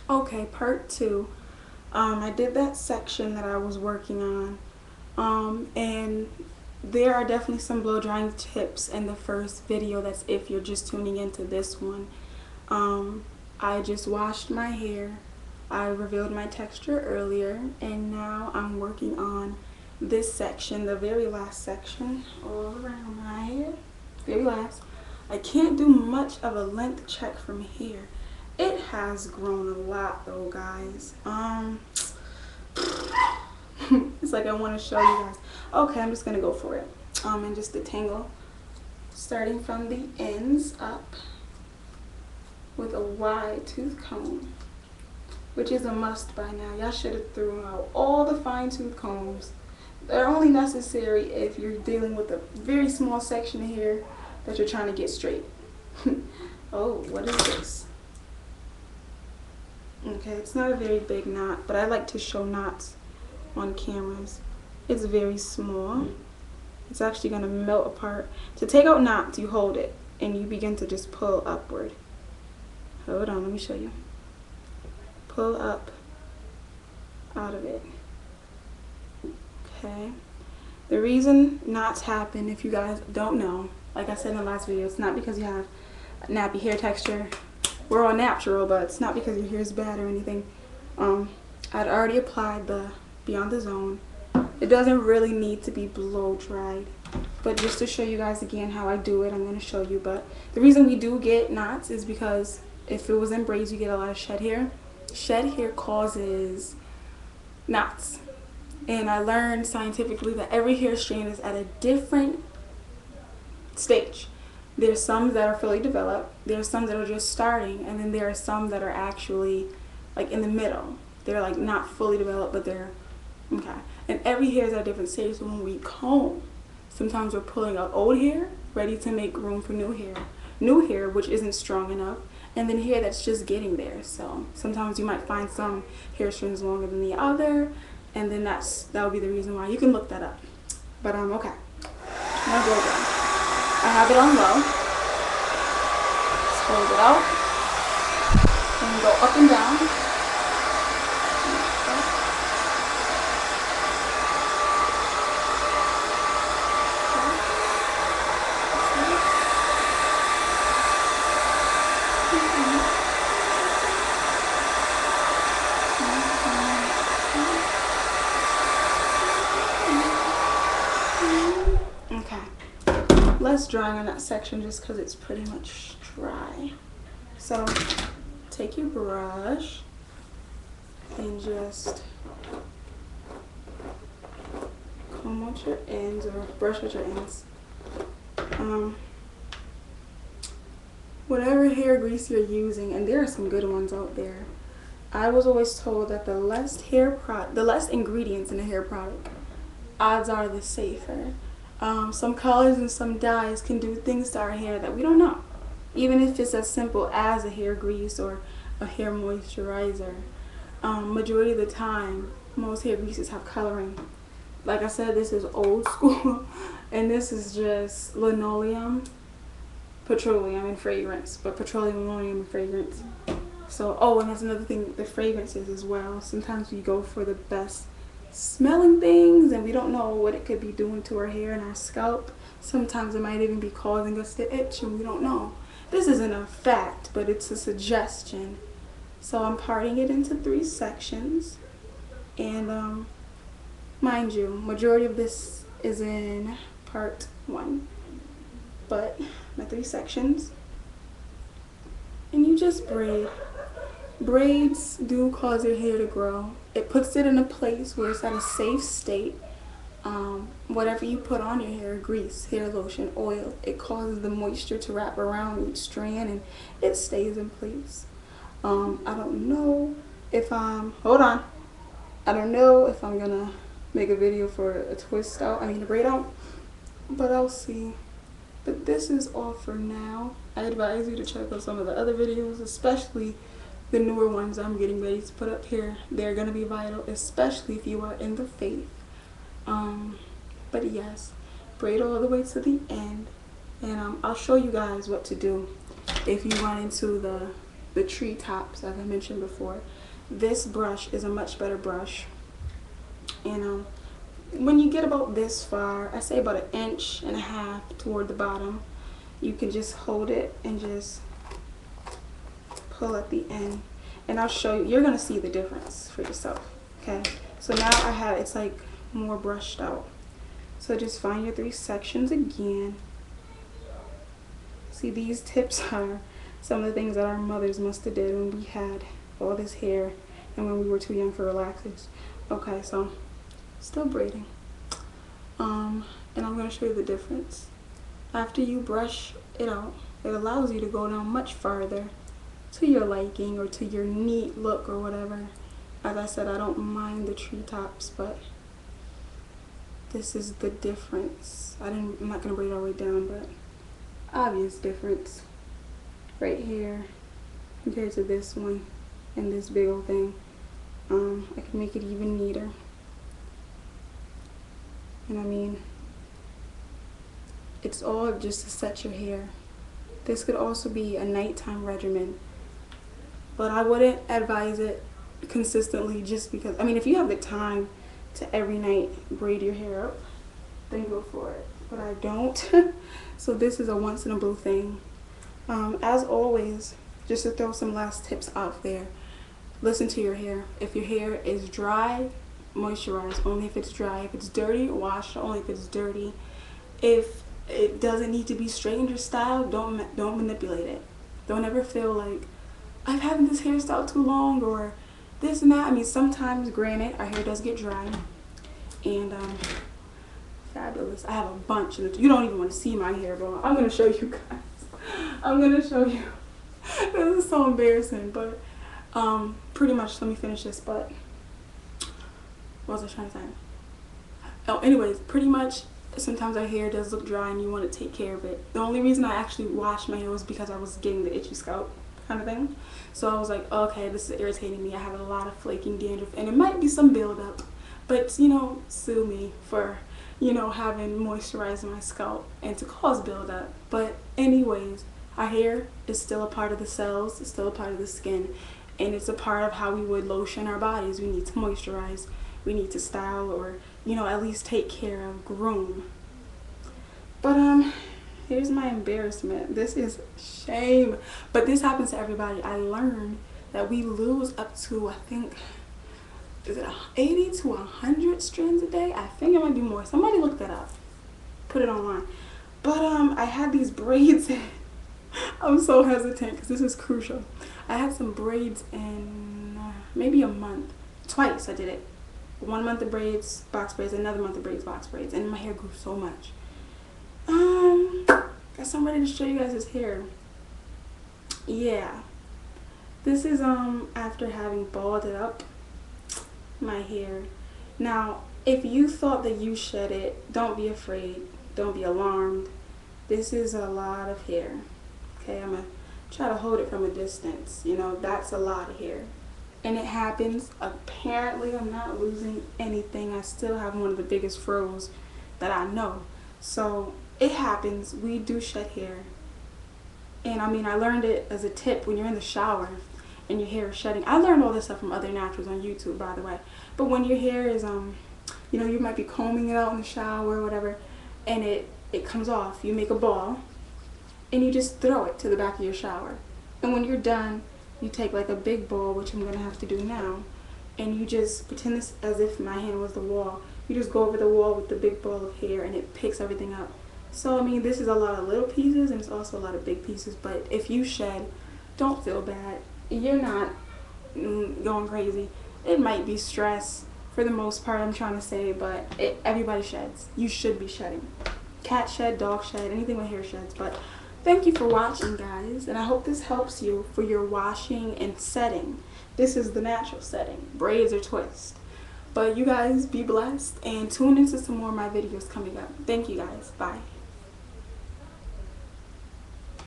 Okay, part 2. I did that section that I was working on, and there are definitely some blow drying tips in the first video. That's if you're just tuning into this one. I just washed my hair. I revealed my texture earlier, and now I'm working on this section, the very last section, all around my hair. Very last. I can't do much of a length check from here. It has grown a lot though, guys. It's like I want to show you guys. Okay, I'm just gonna go for it. And just detangle, starting from the ends up with a wide tooth comb, which is a must by now. Y'all should have thrown out all the fine tooth combs. They're only necessary if you're dealing with a very small section of hair that you're trying to get straight. Oh, what is this? Okay, it's not a very big knot, but I like to show knots on cameras. It's very small. It's actually going to melt apart. To take out knots, you hold it and you begin to just pull upward. Hold on, let me show you. Pull up out of it. Okay. The reason knots happen, if you guys don't know, like I said in the last video, it's not because you have nappy hair texture. We're all natural, but it's not because your hair is bad or anything. I'd already applied the Beyond the Zone. It doesn't really need to be blow dried, but just to show you guys again how I do it, I'm going to show you. But the reason we do get knots is because if it was in braids, you get a lot of shed hair. Shed hair causes knots, and I learned scientifically that every hair strand is at a different stage. There's some that are fully developed, there's some that are just starting, and then there are some that are actually like in the middle. They're like not fully developed, but they're okay. And every hair is at a different stage. So when we comb, sometimes we're pulling out old hair ready to make room for new hair which isn't strong enough, and then hair that's just getting there. So sometimes you might find some hair strands longer than the other, and then that would be the reason why. You can look that up. But okay, I'm gonna go down. I have it on low. Just hold it out and go up and down. Less drying on that section just because it's pretty much dry. So take your brush and just comb out your ends, or brush with your ends. Whatever hair grease you're using, and there are some good ones out there. I was always told that the less ingredients in a hair product, odds are the safer. Some colors and some dyes can do things to our hair that we don't know, even if it's as simple as a hair grease or a hair moisturizer. Majority of the time, most hair greases have coloring. Like I said, this is old school, and this is just linoleum, petroleum, and fragrance, but petroleum, linoleum, and fragrance. So, oh, and that's another thing, the fragrances as well. Sometimes we go for the best smelling things and we don't know what it could be doing to our hair and our scalp. Sometimes it might even be causing us to itch and we don't know. This isn't a fact, but it's a suggestion. So I'm parting it into 3 sections, and mind you, majority of this is in part 1, but my 3 sections, and you just braid. Braids do cause your hair to grow. It puts it in a place where it's at a safe state. Whatever you put on your hair, grease, hair lotion, oil, it causes the moisture to wrap around each strand and it stays in place. I don't know if hold on. I don't know if I'm gonna make a video for a twist out, a braid out, but I'll see. But this is all for now. I advise you to check out some of the other videos, especially the newer ones I'm getting ready to put up here. They're gonna be vital, especially if you are in the faith. But yes, braid all the way to the end, and I'll show you guys what to do if you run into the the tree tops, as I mentioned before. This brush is a much better brush. And when you get about this far, I say about 1.5 inches toward the bottom, you can just hold it and just pull at the end. And I'll show you, you're going to see the difference for yourself. Okay, so now I have, it's like more brushed out. So just find your 3 sections again. See, these tips are some of the things that our mothers must have did when we had all this hair and when we were too young for relaxers. Okay, so still braiding. And I'm going to show you the difference. After you brush it out, it allows you to go down much farther to your liking or to your neat look or whatever. As I said, I don't mind the treetops, but this is the difference. I'm not going to braid it all the way down, but obvious difference right here compared to this one and this big old thing. I can make it even neater. And I mean, it's all just to set your hair. This could also be a nighttime regimen, but I wouldn't advise it consistently just because, I mean, if you have the time to every night braid your hair up, then go for it. But I don't. So this is a once in a blue thing. As always, just to throw some last tips out there, listen to your hair. If your hair is dry, moisturize only if it's dry. If it's dirty, wash only if it's dirty. If it doesn't need to be straightened or styled, don't manipulate it. Don't ever feel like I've had this hairstyle too long or this and that. I mean, sometimes, granted, our hair does get dry, and fabulous. I have a bunch, and you don't even want to see my hair, but I'm gonna show you guys. I'm gonna show you. This is so embarrassing, but pretty much. Let me finish this. But what was I trying to say? Oh, anyways, pretty much. Sometimes our hair does look dry and you want to take care of it. The only reason I actually washed my hair was because I was getting the itchy scalp kind of thing. So I was like, okay, this is irritating me. I have a lot of flaking dandruff and it might be some buildup, but you know, sue me for, you know, having moisturized my scalp and to cause buildup. But anyways, our hair is still a part of the cells, it's still a part of the skin, and it's a part of how we would lotion our bodies. We need to moisturize, we need to style, or you know, at least take care of, groom. But here's my embarrassment. This is shame, but this happens to everybody. I learned that we lose up to, I think, is it 80 to 100 strands a day? I think it might be more. Somebody look that up, put it online. But I had these braids in. I'm so hesitant because this is crucial. I had some braids in maybe a month. Twice I did it. 1 month of braids, box braids, another month of braids, box braids, and my hair grew so much. Guess I'm ready to show you guys this hair. Yeah, this is after having balled up my hair. Now, if you thought that you shed it, don't be afraid, don't be alarmed. This is a lot of hair. Okay, I'm gonna try to hold it from a distance. You know, that's a lot of hair. And it happens. Apparently, I'm not losing anything. I still have one of the biggest frows that I know. So it happens. We do shed hair. And I mean, I learned it as a tip when you're in the shower and your hair is shedding. I learned all this stuff from other naturals on YouTube, by the way. But when your hair is, you know, you might be combing it out in the shower or whatever, and it comes off. You make a ball, and you just throw it to the back of your shower. And when you're done, you take like a big ball, which I'm going to have to do now, and you just pretend this as if my hand was the wall. You just go over the wall with the big ball of hair and it picks everything up. So, I mean, this is a lot of little pieces and it's also a lot of big pieces, but if you shed, don't feel bad. You're not going crazy. It might be stress for the most part, I'm trying to say, but everybody sheds. You should be shedding. Cat shed, dog shed, anything with hair sheds. But thank you for watching, guys, and I hope this helps you for your washing and setting. This is the natural setting, braids or twist. But you guys be blessed and tune into some more of my videos coming up. Thank you guys. Bye.